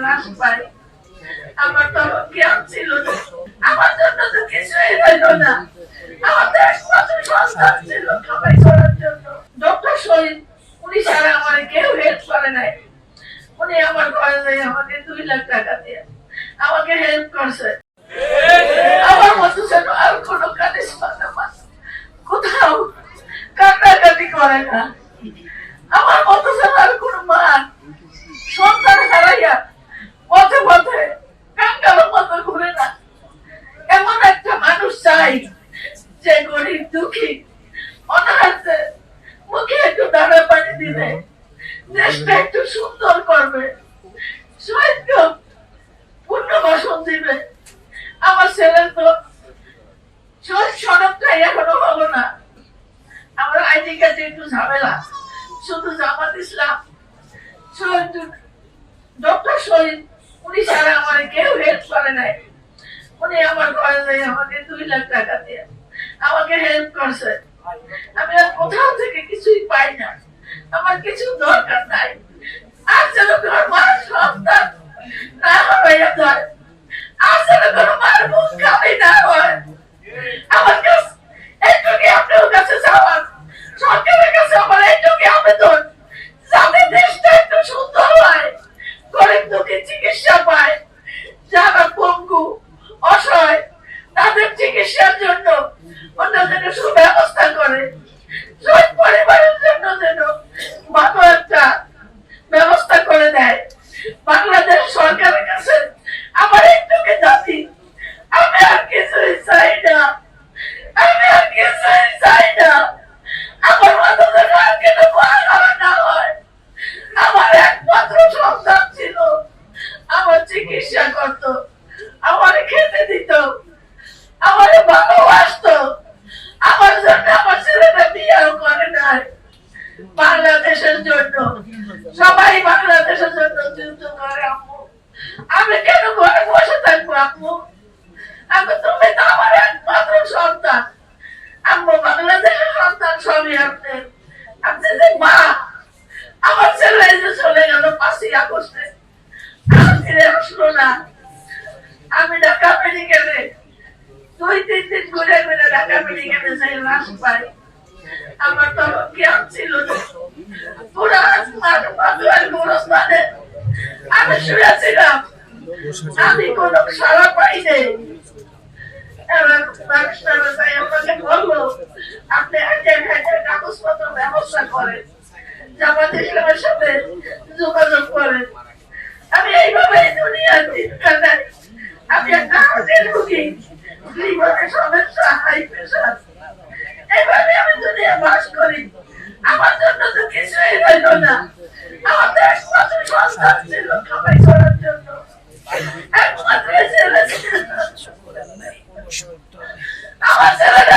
লাশ পাই। আমার তো জ্ঞান ছিল না, আমার জন্য তো কিছুই রইল না। আমার তো একমাত্র সন্তান ছিল কামাই করার জন্য। ডক্টর শহীদ উনি ছাড়া আমার কেউ হেল্প করে নাই। উনি আমার ঘরে আমাকে 2 লাখ টাকা দিয়ে আমাকে হেল্প করছে। আমার মতো যেন আর কোনো কানিস কোথাও কান্নাকাটি করে না। আমার মতো যেন আর কোনো মা সন্তান হারাইয়া পথে পথে কাঙ্গালের মতো ঘুরে না। এমন একটা মানুষ চাই যে গরিব দুঃখী অনাহারে মুখে একটু দাঁড়া পানি দিবে, দেশটা একটু সুন্দর করবে, শহীদকে পুনর্বাসন দিবে। আমার ছেলের তো শহীদ সনদটাই এখনো হলো না। আমার আইডি কার্ডে একটু ঝামেলা, শুধু জামাত ইসলাম শহীদ ডক্টর শহীদ উনি ছাড়া আমার কেউ হেল্প করে নাই। উনি আমার ঘরে আমাকে 2 লাখ টাকা দিয়ে আমাকে হেল্প করছে। আমি আর কোথাও থেকে কিছুই পাই না, আমার কিছু দরকার নাই। আর যেন তোর মার সন্তান না হইয়া যায়, আর যেন তোর মার মুখ খালি না হয়। আমার কাছে এইটুকু আপনার কাছে যাওয়ার, সরকারের কাছে আমার এইটুকু আবেদন, যাতে দেশটা একটু সুন্দর হয়, গরিব দুঃখী চিকিৎসা পায়, যারা পঙ্গু অসহায় তাদের চিকিৎসার জন্য অন্য যেন সুব্যবস্থা করে, শহীদ পরিবারের জন্য যেন ভালো একটা ব্যবস্থা করে দেয়। বাংলাদেশ সরকারের কাছে আমার একটুকে দাবি, আমি আর কিছুই চাই না, আমি আর কিছুই চাই না। আমার মতো যেন আর কেন হারা না হয়। আমার একমাত্র সন্তান ছিল, আমার চিকিৎসা করত, আমার খেতে দিত, আমার ভালোবাসতো। আমার জন্য আমার ছেলেটা বিয়েও করে নাই। বাংলাদেশের জন্য সবাই বাংলাদেশের জন্য যুদ্ধ করে। আম্মু আমি কেন ঘরে বসে থাকবো? আম্মু আমি, তুমি তো আমার একমাত্র সন্তান। আম্মু বাংলাদেশের সন্তান সবই আপনার। আপনি যে মা, আমার ছেলে যে চলে গেল 5ই আগস্টে, আর ফিরে আসলো না। আমি ঢাকা মেডিকেলে 2-3 দিন ঘুরে ঘুরে ঢাকা মেডিকেলে যাই লাশ পাই। আমার তো জ্ঞান ছিল না, পুরো গোরস্থানে আমি শুয়েছিলাম, আমি কোন সারা পাই নাই। এবার ডাক্তার আমাকে বললো, আপনি কাগজপত্র ব্যবস্থা করেন, জামাত ইসলামের সাথে যোগাযোগ করেন। আমি এইভাবে দুনিয়ার দিনখানায় আমি একটা হার্টের রোগী, লিভারের সমস্যা, হাই প্রেশার, এইভাবে আমি দুনিয়া বাস করি। আমার জন্য তো কিছুই রইল না। আমার তো একমাত্র সন্তান ছিল কামাই করার জন্য, একমাত্র ছেলে ছিল। আমার ছেলেটা